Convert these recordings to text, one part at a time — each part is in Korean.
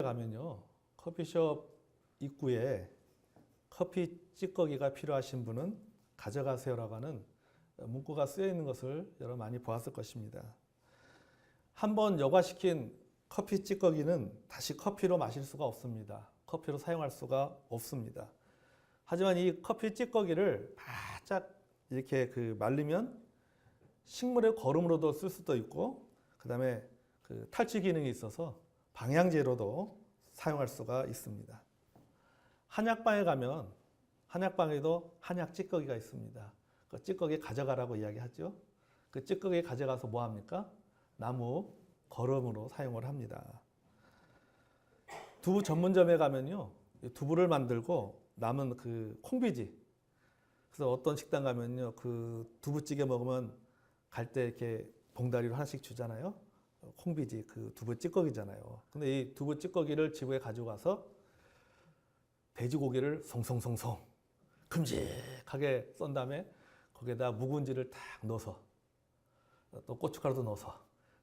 가면요, 커피숍 입구에 커피 찌꺼기가 필요하신 분은 가져가세요라고 하는 문구가 쓰여 있는 것을 여러분 많이 보았을 것입니다. 한번 여과시킨 커피 찌꺼기는 다시 커피로 마실 수가 없습니다. 커피로 사용할 수가 없습니다. 하지만 이 커피 찌꺼기를 바짝 이렇게 말리면 식물의 거름으로도 쓸 수도 있고, 그 다음에 탈취 기능이 있어서 방향제로도 사용할 수가 있습니다. 한약방에 가면 한약방에도 한약 찌꺼기가 있습니다. 그 찌꺼기 가져가라고 이야기하죠. 그 찌꺼기 가져가서 뭐 합니까? 나무 거름으로 사용을 합니다. 두부 전문점에 가면요, 두부를 만들고 남은 콩비지, 그래서 어떤 식당 가면요, 두부찌개 먹으면 갈 때 이렇게 봉다리로 하나씩 주잖아요. 콩비지, 두부 찌꺼기잖아요. 근데 이 두부 찌꺼기를 집에 가져가서 돼지고기를 송송송송 큼직하게 썬 다음에 거기에다 묵은지를 딱 넣어서, 또 고춧가루도 넣어서,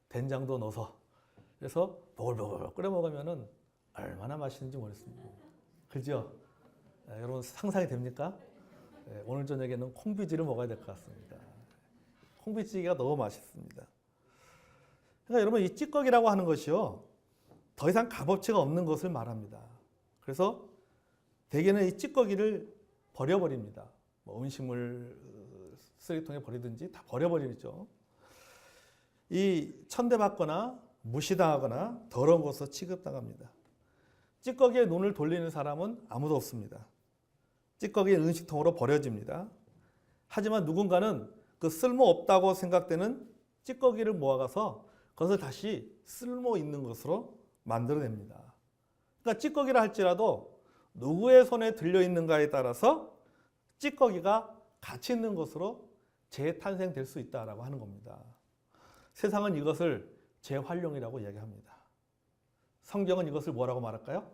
된장도 넣어서, 그래서 보글보글 끓여 먹으면은 얼마나 맛있는지 모르겠습니다. 그죠? 여러분 상상이 됩니까? 오늘 저녁에는 콩비지를 먹어야 될 것 같습니다. 콩비지가 너무 맛있습니다. 그러니까 여러분, 이 찌꺼기라고 하는 것이요, 더 이상 값어치가 없는 것을 말합니다. 그래서 대개는 이 찌꺼기를 버려버립니다. 뭐 음식물 쓰레기통에 버리든지 다 버려버리죠. 이 천대받거나 무시당하거나 더러운 것으로 취급당합니다. 찌꺼기에 눈을 돌리는 사람은 아무도 없습니다. 찌꺼기는 음식통으로 버려집니다. 하지만 누군가는 쓸모없다고 생각되는 찌꺼기를 모아가서 그것을 다시 쓸모 있는 것으로 만들어냅니다. 그러니까 찌꺼기라 할지라도 누구의 손에 들려있는가에 따라서 찌꺼기가 가치 있는 것으로 재탄생될 수 있다고 하는 겁니다. 세상은 이것을 재활용이라고 이야기합니다. 성경은 이것을 뭐라고 말할까요?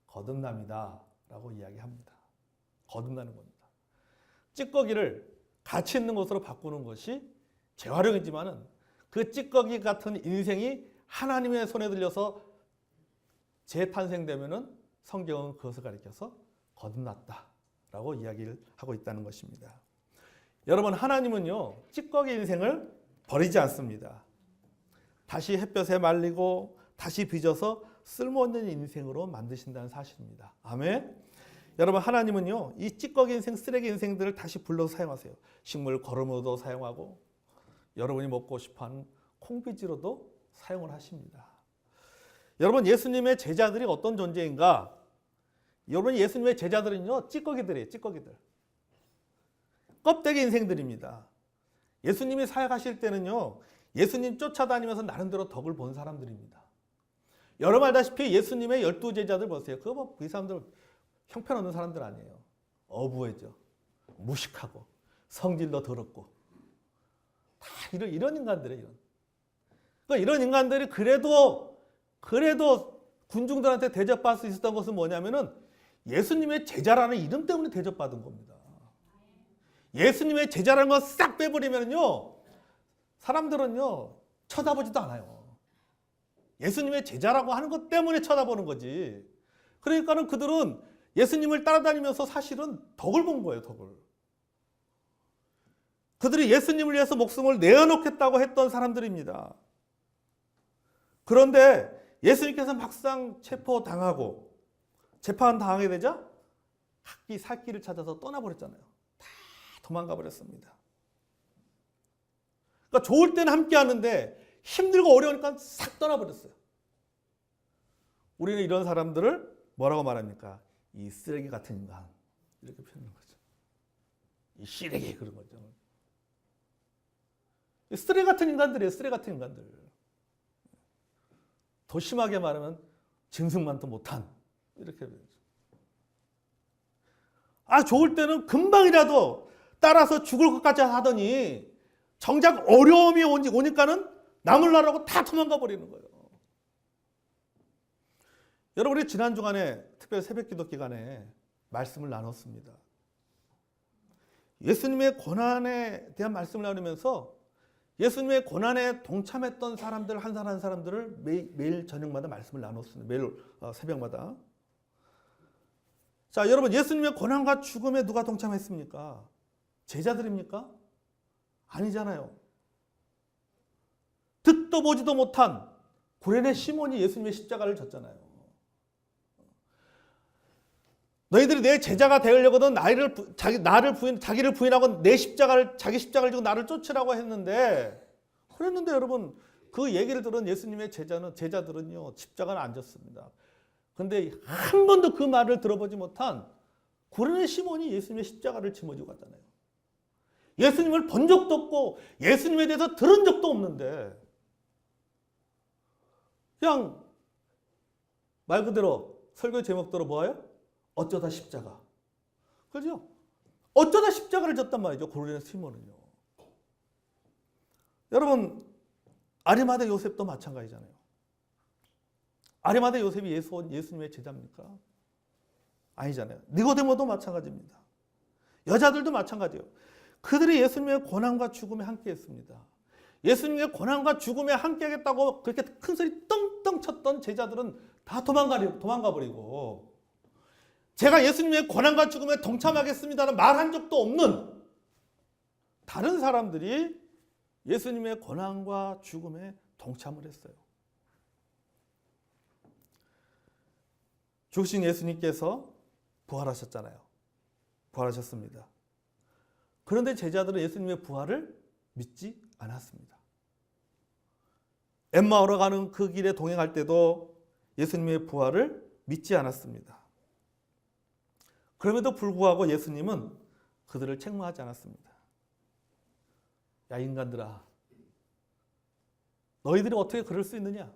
거듭남이다 라고 이야기합니다. 거듭나는 겁니다. 찌꺼기를 가치 있는 것으로 바꾸는 것이 재활용이지만은 그 찌꺼기 같은 인생이 하나님의 손에 들려서 재탄생되면은 성경은 그것을 가리켜서 거듭났다라고 이야기를 하고 있다는 것입니다. 여러분, 하나님은요, 찌꺼기 인생을 버리지 않습니다. 다시 햇볕에 말리고 다시 빚어서 쓸모있는 인생으로 만드신다는 사실입니다. 아멘. 여러분, 하나님은요, 이 찌꺼기 인생, 쓰레기 인생들을 다시 불러서 사용하세요. 식물 거름으로도 사용하고 여러분이 먹고 싶어하는 콩비지로도 사용을 하십니다. 여러분, 예수님의 제자들이 어떤 존재인가? 여러분, 예수님의 제자들은요, 찌꺼기들이에요. 찌꺼기들. 껍데기 인생들입니다. 예수님이 사역하실 때는요, 예수님 쫓아다니면서 나름대로 덕을 본 사람들입니다. 여러분 알다시피 예수님의 12제자들 보세요. 이 사람들 형편없는 사람들 아니에요. 어부해죠. 무식하고 성질도 더럽고 다 이런 인간들이에요. 그러니까 이런 인간들이 그래도 군중들한테 대접받을 수 있었던 것은 뭐냐면은 예수님의 제자라는 이름 때문에 대접받은 겁니다. 예수님의 제자라는 거 싹 빼버리면요, 사람들은요 쳐다보지도 않아요. 예수님의 제자라고 하는 것 때문에 쳐다보는 거지. 그러니까는 그들은 예수님을 따라다니면서 사실은 덕을 본 거예요, 덕을. 그들이 예수님을 위해서 목숨을 내어놓겠다고 했던 사람들입니다. 그런데 예수님께서 막상 체포당하고 재판당하게 되자 살 길을 찾아서 떠나버렸잖아요. 다 도망가 버렸습니다. 그러니까 좋을 때는 함께 하는데 힘들고 어려우니까 싹 떠나버렸어요. 우리는 이런 사람들을 뭐라고 말합니까? 이 쓰레기 같은 인간, 이렇게 표현하는 거죠. 이 쓰레기, 그런 거죠. 쓰레기 같은 인간들이에요. 쓰레기 같은 인간들. 더 심하게 말하면 짐승만도 못한, 이렇게 되죠. 좋을 때는 금방이라도 따라서 죽을 것까지 하더니 정작 어려움이 오니까는 남으려고 다 도망가 버리는 거예요. 여러분, 우리 지난 주간에 특별히 새벽기도 기간에 말씀을 나눴습니다. 예수님의 고난에 대한 말씀을 나누면서 예수님의 고난에 동참했던 사람들 한 사람 한 사람들을 매일 저녁마다 말씀을 나눴습니다. 매일 새벽마다. 자, 여러분 예수님의 고난과 죽음에 누가 동참했습니까? 제자들입니까? 아니잖아요. 듣도 보지도 못한 구레네 시몬이 예수님의 십자가를 졌잖아요. 너희들이 내 제자가 되려거든 자기를 부인하고 자기 십자가를 지고 나를 쫓으라고 했는데, 그랬는데 여러분 그 얘기를 들은 예수님의 제자들은요 십자가는 안 졌습니다. 그런데 한 번도 그 말을 들어보지 못한 구레네 시몬이 예수님의 십자가를 짊어지고 갔잖아요. 예수님을 본 적도 없고 예수님에 대해서 들은 적도 없는데 그냥 말 그대로 설교 제목대로 뭐예요? 어쩌다 십자가. 그렇죠? 어쩌다 십자가를 졌단 말이죠. 구레네 시몬은요. 여러분 아리마대 요셉도 마찬가지잖아요. 아리마대 요셉이 예수님의 제자입니까? 아니잖아요. 니고데모도 마찬가지입니다. 여자들도 마찬가지예요. 그들이 예수님의 고난과 죽음에 함께했습니다. 예수님의 고난과 죽음에 함께하겠다고 그렇게 큰 소리 떵떵 쳤던 제자들은 다 도망가 버리고, 제가 예수님의 고난과 죽음에 동참하겠습니다는 말한 적도 없는 다른 사람들이 예수님의 고난과 죽음에 동참을 했어요. 죽으신 예수님께서 부활하셨잖아요. 부활하셨습니다. 그런데 제자들은 예수님의 부활을 믿지 않았습니다. 엠마오로 가는 그 길에 동행할 때도 예수님의 부활을 믿지 않았습니다. 그럼에도 불구하고 예수님은 그들을 책망하지 않았습니다. 야 인간들아, 너희들이 어떻게 그럴 수 있느냐?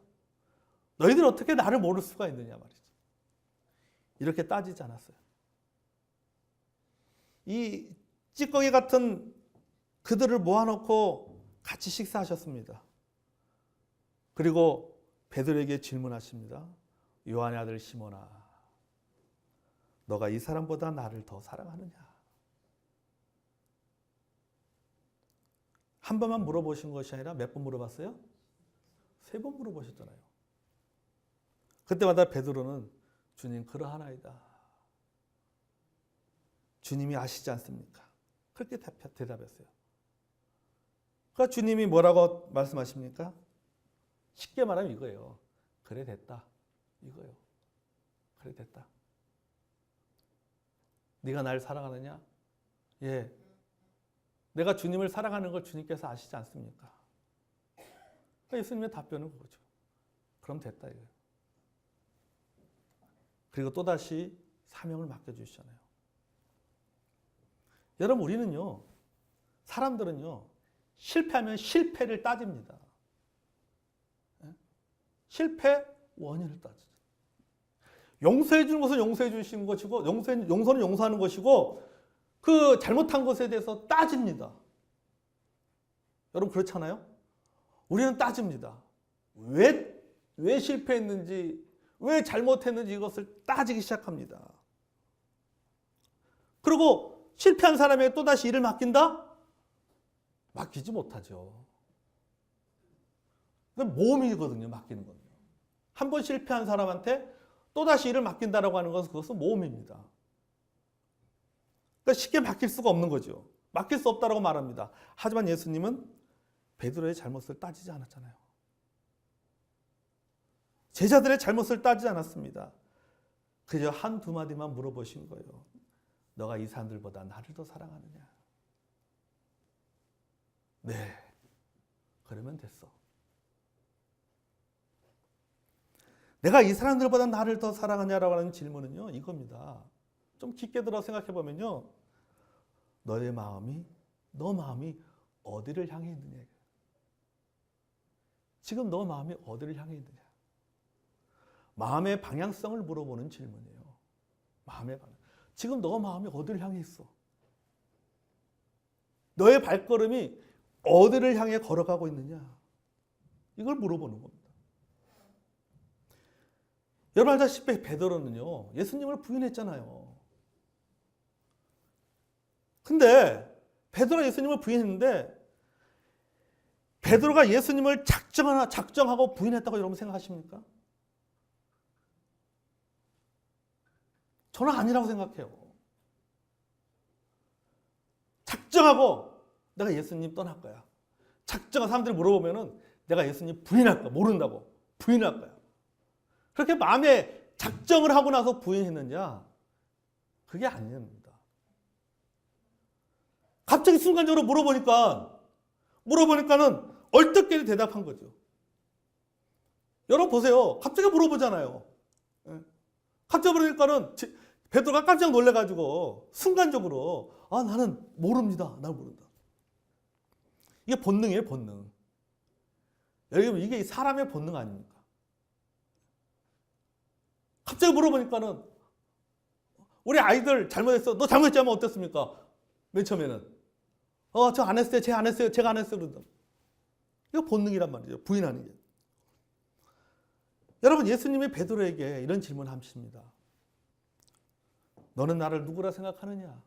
너희들이 어떻게 나를 모를 수가 있느냐 말이지. 이렇게 따지지 않았어요. 이 찌꺼기 같은 그들을 모아놓고 같이 식사하셨습니다. 그리고 베드로에게 질문하십니다. 요한의 아들 시몬아, 너가 이 사람보다 나를 더 사랑하느냐? 한 번만 물어보신 것이 아니라 몇 번 물어봤어요? 3번 물어보셨잖아요. 그때마다 베드로는 주님 그러하나이다. 주님이 아시지 않습니까? 그렇게 대답했어요. 그러니까 주님이 뭐라고 말씀하십니까? 쉽게 말하면 이거예요. 그래 됐다. 이거예요. 그래 됐다. 네가 날 사랑하느냐? 예. 내가 주님을 사랑하는 걸 주님께서 아시지 않습니까? 그러니까 예수님의 답변은 그거죠. 그럼 됐다 이거예요. 그리고 또다시 사명을 맡겨주시잖아요. 여러분 우리는요, 사람들은요, 실패하면 실패를 따집니다. 실패 원인을 따지죠. 용서해 주는 것은 용서해 주시는 것이고, 용서는 용서하는 것이고, 그 잘못한 것에 대해서 따집니다. 여러분 그렇잖아요? 우리는 따집니다. 왜 실패했는지, 왜 잘못했는지 이것을 따지기 시작합니다. 그리고 실패한 사람에게 또다시 일을 맡긴다? 맡기지 못하죠. 그건 모험이거든요, 맡기는 건. 한 번 실패한 사람한테 또다시 일을 맡긴다라고 하는 것은 그것은 모험입니다. 그러니까 쉽게 맡길 수가 없는 거죠. 맡길 수 없다라고 말합니다. 하지만 예수님은 베드로의 잘못을 따지지 않았잖아요. 제자들의 잘못을 따지지 않았습니다. 그저 한두 마디만 물어보신 거예요. 너가 이 사람들보다 나를 더 사랑하느냐? 네. 그러면 됐어. 내가 이 사람들보다 나를 더 사랑하냐라고 하는 질문은요, 이겁니다. 좀 깊게 들어 생각해 보면요, 너 마음이 어디를 향해 있느냐? 지금 너 마음이 어디를 향해 있느냐? 마음의 방향성을 물어보는 질문이에요. 마음의 방향. 지금 너 마음이 어디를 향해 있어? 너의 발걸음이 어디를 향해 걸어가고 있느냐? 이걸 물어보는 겁니다. 여러분 알다시피 베드로는요, 예수님을 부인했잖아요. 근데 베드로가 예수님을 부인했는데 베드로가 예수님을 작정하고 부인했다고 여러분 생각하십니까? 저는 아니라고 생각해요. 작정하고 내가 예수님 떠날 거야. 작정한 사람들이 물어보면은 내가 예수님 부인할 거야. 모른다고. 부인할 거야. 그렇게 마음에 작정을 하고 나서 부인했느냐? 그게 아닙니다. 갑자기 순간적으로 물어보니까는 얼떨결에 대답한 거죠. 여러분 보세요. 갑자기 물어보잖아요. 갑자기 물으니까는 베드로가 깜짝 놀래가지고 순간적으로 나는 모릅니다. 난 모른다. 이게 본능이에요, 본능. 여러분 이게 사람의 본능 아닙니까? 갑자기 물어보니까는 우리 아이들 잘못했어. 너 잘못했지 하면 어땠습니까? 맨 처음에는 저 안 했어요. 제가 안 했어요. 제가 안 했어요. 그러다. 이거 본능이란 말이죠. 부인하는 게. 여러분 예수님이 베드로에게 이런 질문을 하십니다. 너는 나를 누구라 생각하느냐?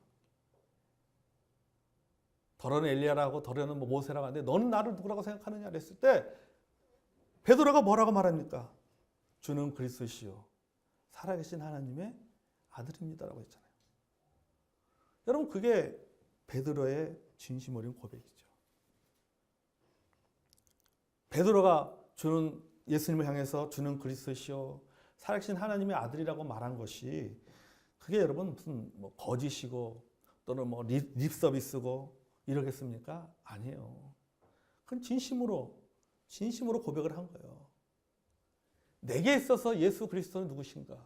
더러는 엘리야라고 더러는 모세라고 하는데 너는 나를 누구라고 생각하느냐? 그랬을 때 베드로가 뭐라고 말합니까? 주는 그리스도시요 살아계신 하나님의 아들입니다라고 했잖아요. 여러분 그게 베드로의 진심 어린 고백이죠. 베드로가 예수님을 향해서 주는 그리스도시요 살아계신 하나님의 아들이라고 말한 것이 그게 여러분 무슨 거짓이고 또는 립 서비스고 이러겠습니까? 아니에요. 그건 진심으로 고백을 한 거예요. 내게 있어서 예수 그리스도는 누구신가?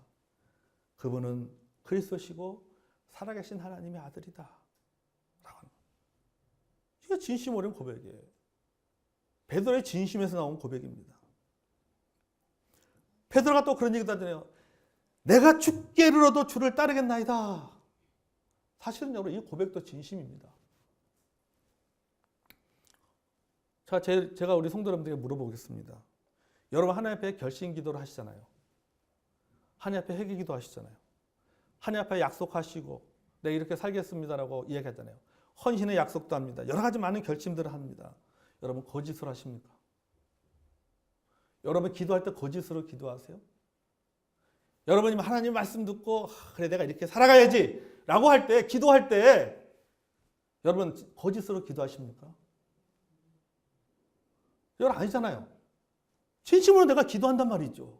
그분은 그리스도시고 살아계신 하나님의 아들이다. 이게 진심 어린 고백이에요. 베드로의 진심에서 나온 고백입니다. 베드로가 또 그런 얘기도 하잖아요. 내가 죽게 이르러도 주를 따르겠나이다. 사실은 여러분 이 고백도 진심입니다. 제가 우리 성도 여러분들에게 물어보겠습니다. 여러분 하나님 앞에 결심 기도를 하시잖아요. 하나님 앞에 회개 기도 하시잖아요. 하나님 앞에 약속하시고 내가 이렇게 살겠습니다라고 이야기하잖아요. 헌신의 약속도 합니다. 여러 가지 많은 결심들을 합니다. 여러분 거짓을 하십니까? 여러분 기도할 때 거짓으로 기도하세요? 여러분이 하나님 말씀 듣고 그래 내가 이렇게 살아가야지 라고 할 때 기도할 때 여러분 거짓으로 기도하십니까? 여러분 아니잖아요. 진심으로 내가 기도한단 말이죠.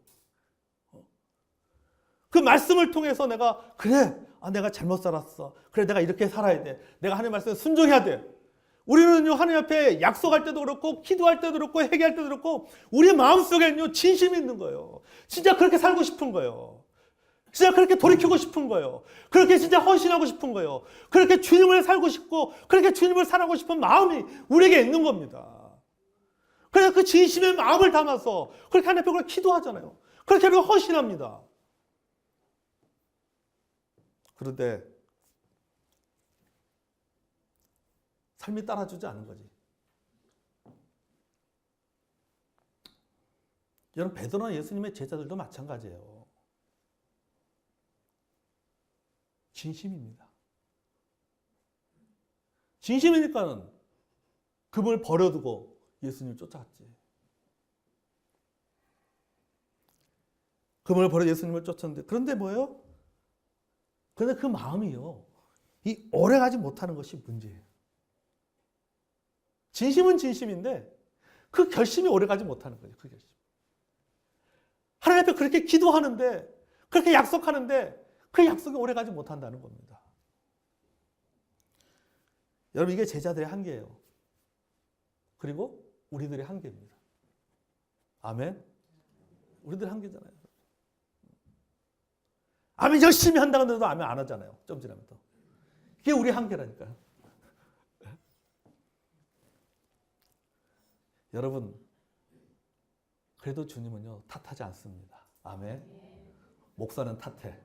그 말씀을 통해서 내가 그래 내가 잘못 살았어. 그래 내가 이렇게 살아야 돼. 내가 하나님 말씀에 순종해야 돼. 우리는요 하나님 앞에 약속할 때도 그렇고 기도할 때도 그렇고 회개할 때도 그렇고 우리 마음속에는요 진심이 있는 거예요. 진짜 그렇게 살고 싶은 거예요. 진짜 그렇게 돌이키고 싶은 거예요. 그렇게 진짜 헌신하고 싶은 거예요. 그렇게 주님을 살고 싶고 그렇게 주님을 사랑하고 싶은 마음이 우리에게 있는 겁니다. 그래서 그 진심의 마음을 담아서 그렇게 하나님 앞에 기도하잖아요. 그렇게 우리가 헌신합니다. 그런데 삶이 따라주지 않은 거지. 여러분 베드로나 예수님의 제자들도 마찬가지예요. 진심입니다. 진심이니까는 그분을 버려두고 예수님을 쫓아갔지. 그분을 버려 예수님을 쫓았는데 그런데 뭐예요? 그런데 그 마음이요. 이 오래가지 못하는 것이 문제예요. 진심은 진심인데 그 결심이 오래가지 못하는 거예요. 그 결심. 하나님 앞에 그렇게 기도하는데 그렇게 약속하는데 그 약속이 오래가지 못한다는 겁니다. 여러분 이게 제자들의 한계예요. 그리고 우리들의 한계입니다. 아멘? 우리들 한계잖아요. 아멘 열심히 한다고 해도 아멘 안 하잖아요. 좀 지나면 또. 이게 우리 한계라니까요. 여러분 그래도 주님은요 탓하지 않습니다. 아멘. 목사는 탓해.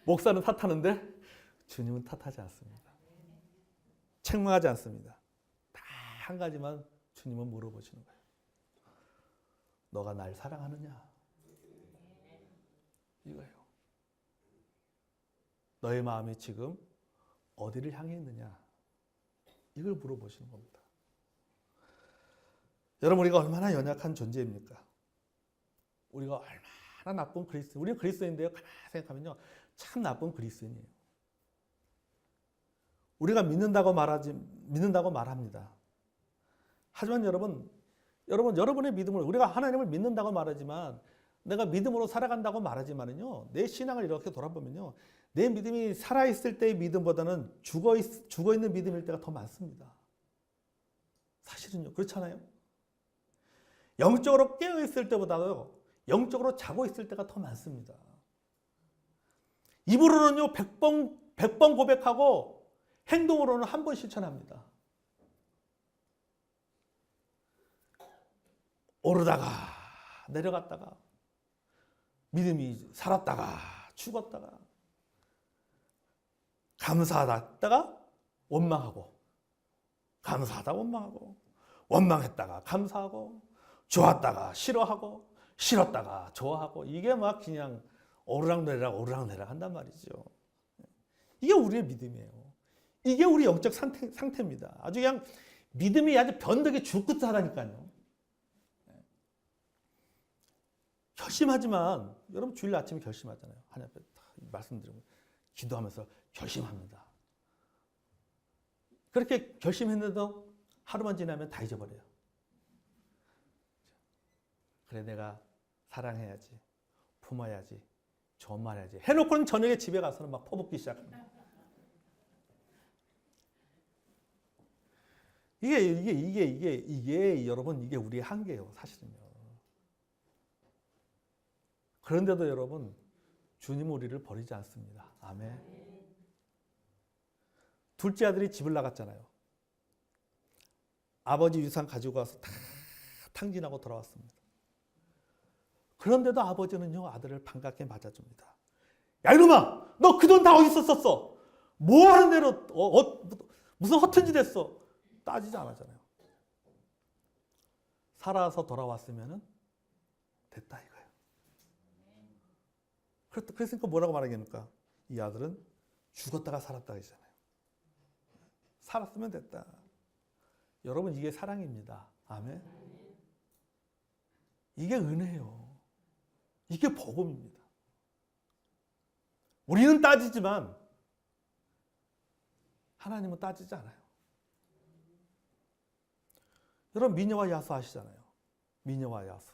목사는 탓하는데 주님은 탓하지 않습니다. 책망하지 않습니다. 다 한 가지만 주님은 물어보시는 거예요. 너가 날 사랑하느냐? 이거예요. 너의 마음이 지금 어디를 향해 있느냐? 이걸 물어보시는 겁니다. 여러분, 우리가 얼마나 연약한 존재입니까? 우리가 얼마나 나쁜 그리스도인, 우리는 그리스도인인데요, 가만히 생각하면요, 참 나쁜 그리스도인이에요. 우리가 믿는다고 말합니다. 하지만 여러분의 믿음을, 우리가 하나님을 믿는다고 말하지만, 내가 믿음으로 살아간다고 말하지만은요, 내 신앙을 이렇게 돌아보면요, 내 믿음이 살아있을 때의 믿음보다는 죽어있는 믿음일 때가 더 많습니다. 사실은요, 그렇잖아요? 영적으로 깨어있을 때보다도 영적으로 자고 있을 때가 더 많습니다. 입으로는요, 100번 고백하고 행동으로는 한 번 실천합니다. 오르다가 내려갔다가 믿음이 살았다가 죽었다가 감사하다가 원망하고 감사하다가 원망하고 원망했다가 감사하고 좋았다가 싫어하고 싫었다가 좋아하고 이게 막 그냥 오르락내리락 한단 말이죠. 이게 우리의 믿음이에요. 이게 우리 영적 상태입니다. 아주 그냥 믿음이 아주 변덕이 죽긋하다니까요. 결심하지만 여러분 주일 아침에 결심하잖아요. 하나님 앞에 말씀드리면 기도하면서 결심합니다. 그렇게 결심했는데도 하루만 지나면 다 잊어버려요. 그래, 내가 사랑해야지, 품어야지, 좋은 말 해야지 해놓고는 저녁에 집에 가서는 막 퍼붓기 시작합니다. 이게 여러분, 이게 우리의 한계예요, 사실은요. 그런데도 여러분, 주님은 우리를 버리지 않습니다. 아멘. 둘째 아들이 집을 나갔잖아요. 아버지 유산 가지고 와서 다 탕진하고 돌아왔습니다. 그런데도 아버지는요, 아들을 반갑게 맞아줍니다. 야, 이놈아! 너 그 돈 다 어디서 썼어? 뭐 하는 대로, 무슨 허튼 짓 했어? 따지지 않았잖아요. 살아서 돌아왔으면 됐다 이거예요. 그랬으니까 뭐라고 말하겠습니까? 이 아들은 죽었다가 살았다 하잖아요. 살았으면 됐다. 여러분, 이게 사랑입니다. 아멘. 이게 은혜예요. 이게 복음입니다. 우리는 따지지만 하나님은 따지지 않아요. 여러분, 미녀와 야수 아시잖아요. 미녀와 야수.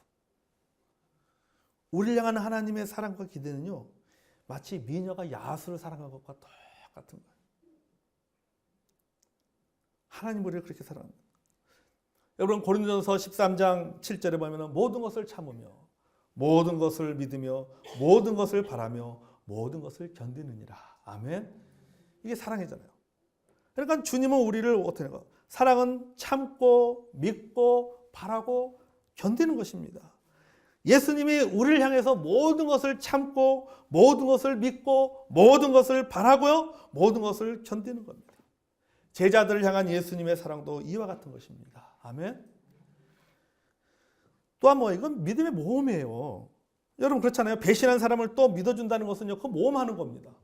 우리를 향한 하나님의 사랑과 기대는요, 마치 미녀가 야수를 사랑한 것과 똑같은 거예요. 하나님 우리를 그렇게 사랑합니다. 여러분, 고린도전서 13장 7절에 보면 모든 것을 참으며 모든 것을 믿으며 모든 것을 바라며 모든 것을 견디느니라. 아멘. 이게 사랑이잖아요. 그러니까 주님은 우리를 어떻게 해요? 사랑은 참고 믿고 바라고 견디는 것입니다. 예수님이 우리를 향해서 모든 것을 참고 모든 것을 믿고 모든 것을 바라고요, 모든 것을 견디는 겁니다. 제자들을 향한 예수님의 사랑도 이와 같은 것입니다. 아멘. 또한 이건 믿음의 모험이에요. 여러분, 그렇잖아요. 배신한 사람을 또 믿어준다는 것은요, 그 모험하는 겁니다.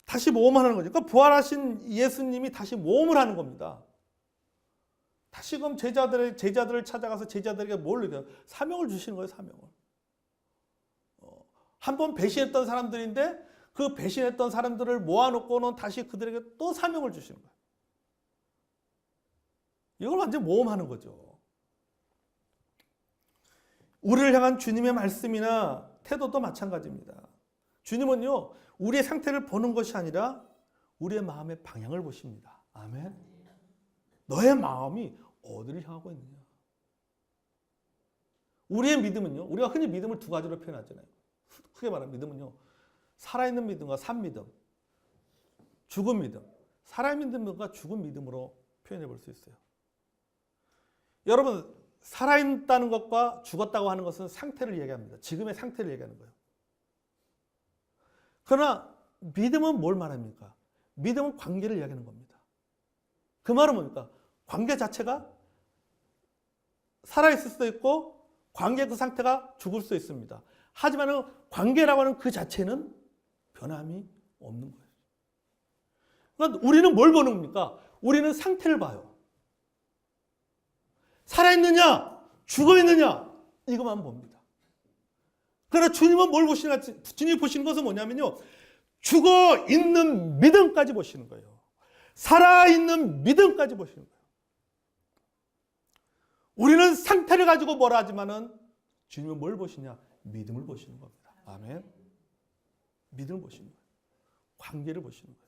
다시 모험하는 거죠. 그러니까 부활하신 예수님이 다시 모험을 하는 겁니다. 다시금 제자들을 찾아가서 제자들에게 뭘 얘기해요? 사명을 주시는 거예요, 사명을. 한 번 배신했던 사람들인데 그 배신했던 사람들을 모아놓고는 다시 그들에게 또 사명을 주시는 거예요. 이걸 완전 모험하는 거죠. 우리를 향한 주님의 말씀이나 태도도 마찬가지입니다. 주님은요, 우리의 상태를 보는 것이 아니라 우리의 마음의 방향을 보십니다. 아멘. 너의 마음이 어디를 향하고 있느냐. 우리의 믿음은요, 우리가 흔히 믿음을 두 가지로 표현하잖아요. 크게 말하면 믿음은요, 살아있는 믿음과 산 믿음, 죽은 믿음. 살아있는 믿음과 죽은 믿음으로 표현해 볼 수 있어요. 여러분, 살아있다는 것과 죽었다고 하는 것은 상태를 얘기합니다. 지금의 상태를 얘기하는 거예요. 그러나 믿음은 뭘 말합니까? 믿음은 관계를 이야기하는 겁니다. 그 말은 뭡니까? 관계 자체가 살아있을 수도 있고 관계 그 상태가 죽을 수도 있습니다. 하지만 관계라고 하는 그 자체는 변함이 없는 거예요. 그러니까 우리는 뭘 보는 겁니까? 우리는 상태를 봐요. 살아있느냐? 죽어있느냐? 이것만 봅니다. 그러나 주님은 뭘 보시나? 주님이 보시는 것은 뭐냐면요. 죽어있는 믿음까지 보시는 거예요. 살아있는 믿음까지 보시는 거예요. 우리는 상태를 가지고 뭐라 하지만은 주님은 뭘 보시냐? 믿음을 보시는 겁니다. 아멘. 믿음을 보시는 거예요. 관계를 보시는 거예요.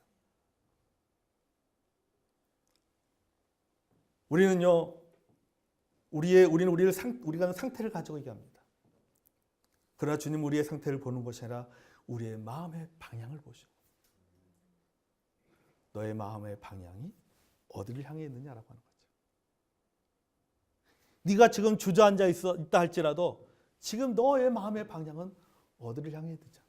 우리는요, 우리는 우리가 상태를 가지고 얘기합니다. 그러나 주님 우리의 상태를 보는 것이 아니라 우리의 마음의 방향을 보시고, 너의 마음의 방향이 어디를 향해 있느냐라고 하는 거죠. 네가 지금 주저앉아 있다 할지라도 지금 너의 마음의 방향은 어디를 향해 있느냐.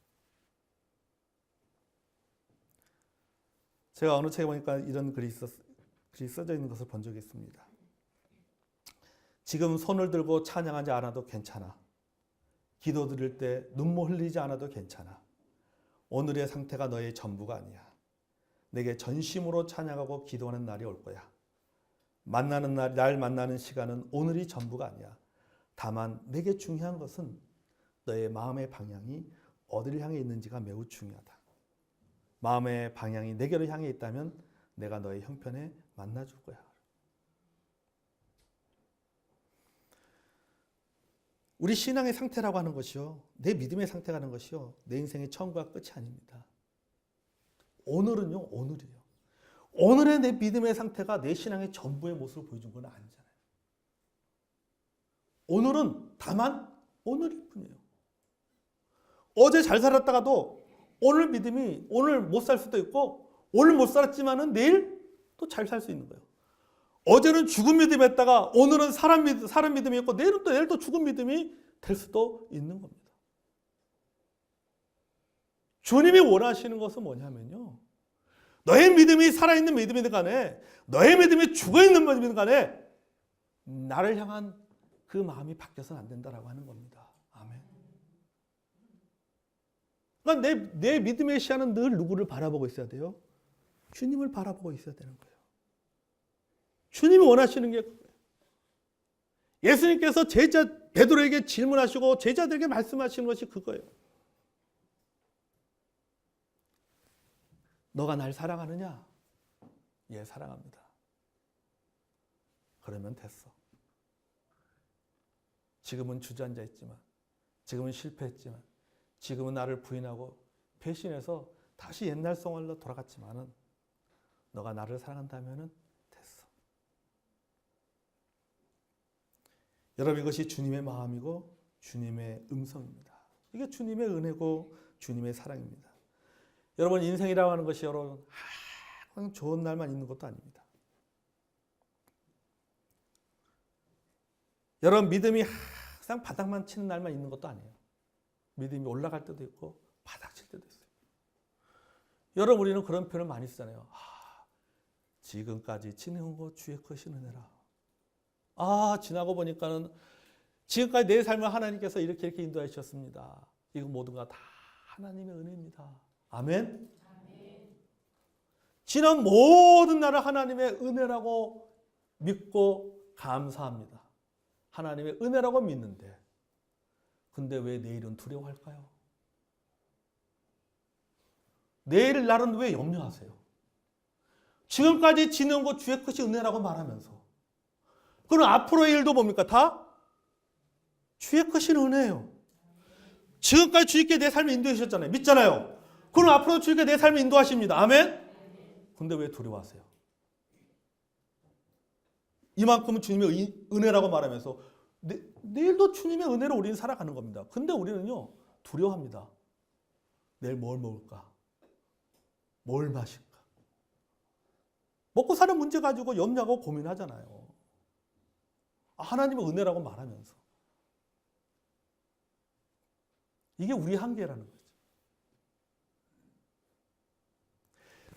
제가 어느 책에 보니까 이런 글이 써져 있는 것을 본 적이 있습니다. 지금 손을 들고 찬양하지 않아도 괜찮아. 기도 드릴 때 눈물 흘리지 않아도 괜찮아. 오늘의 상태가 너의 전부가 아니야. 내게 전심으로 찬양하고 기도하는 날이 올 거야. 날 만나는 시간은 오늘이 전부가 아니야. 다만 내게 중요한 것은 너의 마음의 방향이 어디를 향해 있는지가 매우 중요하다. 마음의 방향이 내게로 향해 있다면 내가 너의 형편에 만나줄 거야. 우리 신앙의 상태라고 하는 것이요, 내 믿음의 상태가 하는 것이요, 내 인생의 처음과 끝이 아닙니다. 오늘은요, 오늘이에요. 오늘의 내 믿음의 상태가 내 신앙의 전부의 모습을 보여준 건 아니잖아요. 오늘은 다만 오늘일 뿐이에요. 어제 잘 살았다가도 오늘 믿음이 오늘 못 살 수도 있고, 오늘 못 살았지만은 내일 또 잘 살 수 있는 거예요. 어제는 죽은 믿음이 했다가 오늘은 사람 믿음이었고, 내일 또 죽은 믿음이 될 수도 있는 겁니다. 주님이 원하시는 것은 뭐냐면요, 너의 믿음이 살아있는 믿음이든 간에 너의 믿음이 죽어있는 믿음이든 간에 나를 향한 그 마음이 바뀌어서는 안 된다라고 하는 겁니다. 아멘. 그러니까 내 믿음의 시야는 늘 누구를 바라보고 있어야 돼요? 주님을 바라보고 있어야 되는 거예요. 주님이 원하시는 게 그거예요. 예수님께서 베드로에게 질문하시고 제자들에게 말씀하시는 것이 그거예요. 너가 날 사랑하느냐? 예, 사랑합니다. 그러면 됐어. 지금은 주저앉아 있지만, 지금은 실패했지만, 지금은 나를 부인하고 배신해서 다시 옛날 생활로 돌아갔지만은 너가 나를 사랑한다면은 됐어. 여러분, 이것이 주님의 마음이고 주님의 음성입니다. 이게 주님의 은혜고 주님의 사랑입니다. 여러분, 인생이라고 하는 것이 여러분 항상 좋은 날만 있는 것도 아닙니다. 여러분, 믿음이 항상 바닥만 치는 날만 있는 것도 아니에요. 믿음이 올라갈 때도 있고 바닥 칠 때도 있어요. 여러분, 우리는 그런 표현을 많이 쓰잖아요. 지금까지 지내온 거 주의 크신 은혜라. 지나고 보니까는 지금까지 내 삶을 하나님께서 이렇게 인도하셨습니다. 이거 모두가 다 하나님의 은혜입니다. 아멘? 지난 모든 날을 하나님의 은혜라고 믿고 감사합니다. 하나님의 은혜라고 믿는데, 근데 왜 내일은 두려워할까요? 내일 날은 왜 염려하세요? 지금까지 지내온 것 주의 크신 은혜라고 말하면서, 그럼 앞으로의 일도 뭡니까? 다 주의 크신 은혜예요. 지금까지 주님께 내 삶을 인도해 주셨잖아요. 믿잖아요. 그럼 앞으로 주님께 내 삶을 인도하십니다. 아멘? 근데 왜 두려워하세요? 이만큼은 주님의 은혜라고 말하면서 내일도 주님의 은혜로 우리는 살아가는 겁니다. 근데 우리는요, 두려워합니다. 내일 뭘 먹을까? 뭘 마실까? 먹고 사는 문제 가지고 염려하고 고민하잖아요. 하나님의 은혜라고 말하면서. 이게 우리 한계라는 거죠.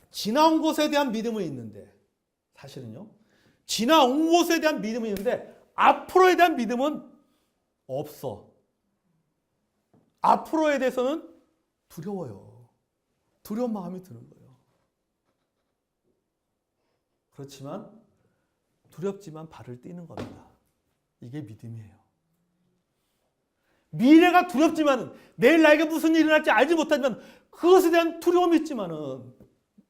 지나온 것에 대한 믿음은 있는데, 사실은요, 지나온 것에 대한 믿음은 있는데 앞으로에 대한 믿음은 없어. 앞으로에 대해서는 두려워요. 두려운 마음이 드는 거예요. 그렇지만 두렵지만 발을 떼는 겁니다. 이게 믿음이에요. 미래가 두렵지만 내일 나에게 무슨 일이 일어날지 알지 못하지만 그것에 대한 두려움이 있지만은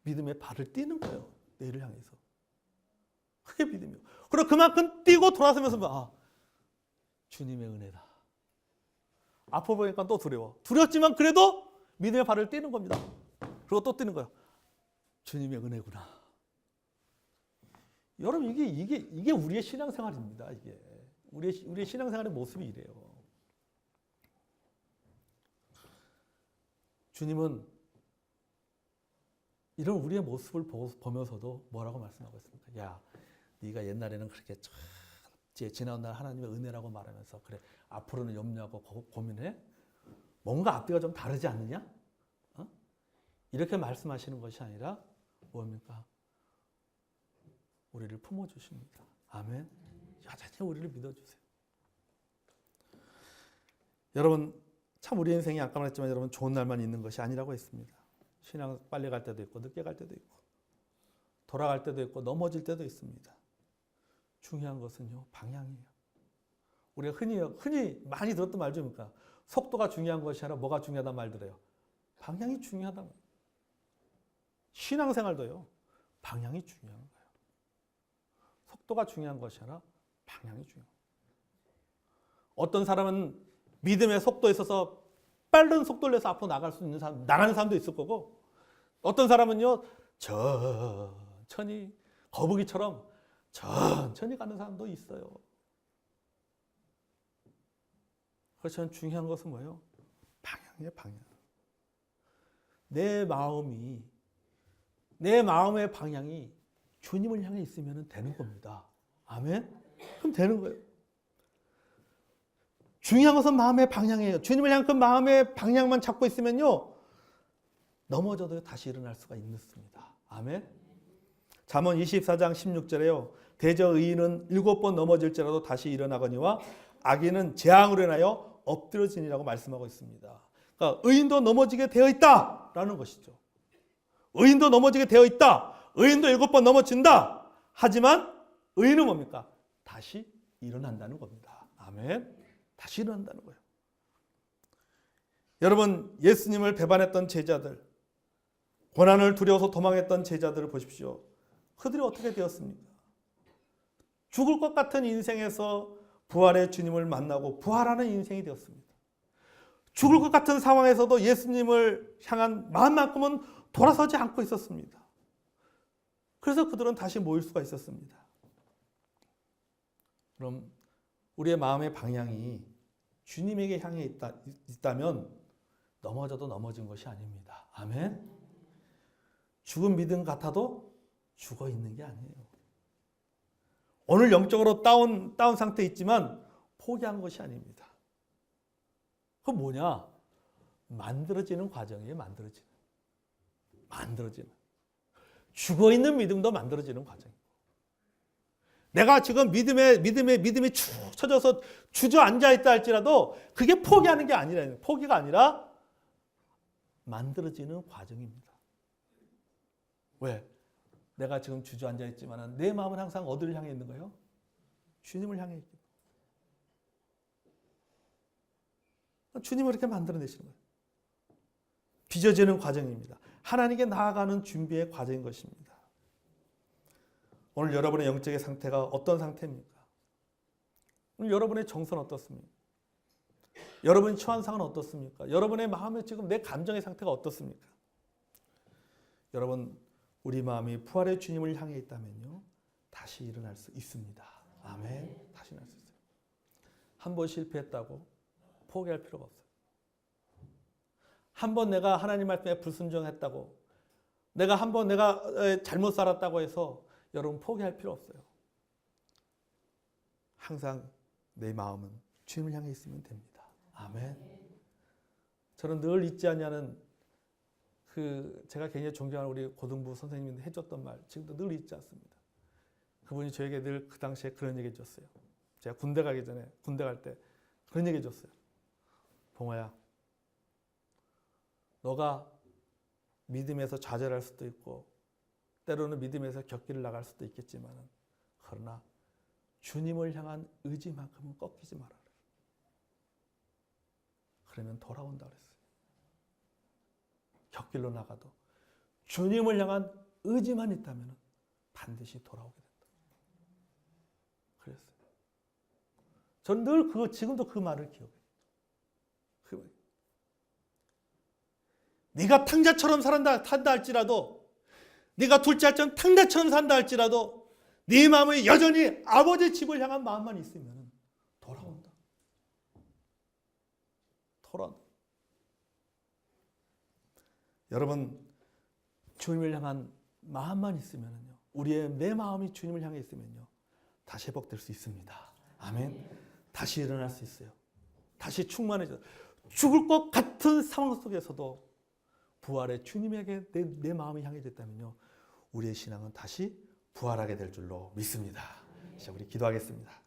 믿음의 발을 띄는 거예요. 내일을 향해서. 그게 믿음이에요. 그리고 그만큼 뛰고 돌아서면서 주님의 은혜다. 앞으로 보니까 또 두려워. 두렵지만 그래도 믿음의 발을 띄는 겁니다. 그리고 또 뛰는 거예요. 주님의 은혜구나. 여러분 이게 우리의 신앙생활입니다. 이게 우리의 신앙생활의 모습이 이래요. 주님은 이런 우리의 모습을 보면서도 뭐라고 말씀하고 있습니까? 야, 네가 옛날에는 그렇게 지나온 날 하나님의 은혜라고 말하면서 그래 앞으로는 염려하고 고민해? 뭔가 앞뒤가 좀 다르지 않느냐? 이렇게 말씀하시는 것이 아니라 뭡니까? 우리를 품어주십니다. 아멘. 여전히 우리를 믿어주세요. 여러분 참 우리 인생이 아까 말했지만 여러분 좋은 날만 있는 것이 아니라고 했습니다. 신앙 빨리 갈 때도 있고 늦게 갈 때도 있고 돌아갈 때도 있고 넘어질 때도 있습니다. 중요한 것은요 방향이에요. 우리가 흔히 많이 들었던 말 중입니까? 속도가 중요한 것이 아니라 뭐가 중요하단 말들어요. 방향이 중요하다. 신앙생활도요 방향이 중요한 거예요. 속도가 중요한 것이 아니라 방향이 중요해요. 어떤 사람은 믿음의 속도에 있어서 빠른 속도를 내서 앞으로 나갈 수 있는 사람, 나가는 사람도 있을 거고 어떤 사람은요 천천히 거북이처럼 천천히 가는 사람도 있어요. 그렇지만 중요한 것은 뭐예요? 방향이에요, 방향. 내 마음의 방향이 주님을 향해 있으면 되는 겁니다. 아멘? 그럼 되는 거예요. 중요한 것은 마음의 방향이에요. 주님을 향한 그 마음의 방향만 잡고 있으면요 넘어져도 다시 일어날 수가 있습니다. 아멘? 잠언 24장 16절에요. 대저 의인은 7번 넘어질지라도 다시 일어나거니와 악인은 재앙으로 인하여 엎드러지니라고 말씀하고 있습니다. 그러니까 의인도 넘어지게 되어 있다라는 것이죠. 의인도 넘어지게 되어 있다. 의인도 7번 넘어진다. 하지만 의인은 뭡니까? 다시 일어난다는 겁니다. 아멘. 다시 일어난다는 거예요. 여러분 예수님을 배반했던 제자들, 고난을 두려워서 도망했던 제자들을 보십시오. 그들이 어떻게 되었습니까? 죽을 것 같은 인생에서 부활의 주님을 만나고 부활하는 인생이 되었습니다. 죽을 것 같은 상황에서도 예수님을 향한 마음만큼은 돌아서지 않고 있었습니다. 그래서 그들은 다시 모일 수가 있었습니다. 그럼 우리의 마음의 방향이 주님에게 향해 있다면 넘어져도 넘어진 것이 아닙니다. 아멘. 죽은 믿음 같아도 죽어 있는 게 아니에요. 오늘 영적으로 다운 상태에 있지만 포기한 것이 아닙니다. 그건 뭐냐? 만들어지는 과정이에요. 만들어지는. 죽어 있는 믿음도 만들어지는 과정이에요. 내가 지금 믿음이 축 처져서 주저앉아 있다 할지라도 그게 포기하는 게 아니라, 포기가 아니라 만들어지는 과정입니다. 왜? 내가 지금 주저앉아 있지만 내 마음은 항상 어디를 향해 있는 거예요? 주님을 향해 있기. 주님을 이렇게 만들어내시는 거예요. 빚어지는 과정입니다. 하나님께 나아가는 준비의 과정인 것입니다. 오늘 여러분의 영적인 상태가 어떤 상태입니까? 오늘 여러분의 정서는 어떻습니까? 여러분의 처한 상은 어떻습니까? 여러분의 마음의 지금 내 감정의 상태가 어떻습니까? 여러분 우리 마음이 부활의 주님을 향해 있다면요 다시 일어날 수 있습니다. 아멘. 다시 일어날 수 있어요. 한 번 실패했다고 포기할 필요가 없어요. 한 번 내가 하나님 말씀에 불순종했다고 내가 잘못 살았다고 해서 여러분 포기할 필요 없어요. 항상 내 마음은 주님을 향해 있으면 됩니다. 아멘. 저는 늘 잊지 않냐는 제가 굉장히 존경하는 우리 고등부 선생님이 해줬던 말 지금도 늘 잊지 않습니다. 그분이 저에게 늘 그 당시에 그런 얘기 해줬어요. 제가 군대 갈 때 그런 얘기 해줬어요. 봉화야, 너가 믿음에서 좌절할 수도 있고 때로는 믿음에서 격기를 나갈 수도 있겠지만 그러나 주님을 향한 의지만큼은 꺾이지 말아라. 그러면 돌아온다 그랬어요. 곁길로 나가도 주님을 향한 의지만 있다면 반드시 돌아오게 된다. 그랬어요. 저는 늘 지금도 그 말을 기억해요. 네가 탕자처럼 산다 할지라도, 네가 둘째처럼 탕자처럼 산다 할지라도 네 마음에 여전히 아버지의 집을 향한 마음만 있으면 돌아온다. 돌아온다. 여러분, 주님을 향한 마음만 있으면요, 우리의 내 마음이 주님을 향해 있으면요, 다시 회복될 수 있습니다. 아멘. 다시 일어날 수 있어요. 다시 충만해져. 죽을 것 같은 상황 속에서도 부활의 주님에게 내 마음이 향해졌다면요, 우리의 신앙은 다시 부활하게 될 줄로 믿습니다. 자, 우리 기도하겠습니다.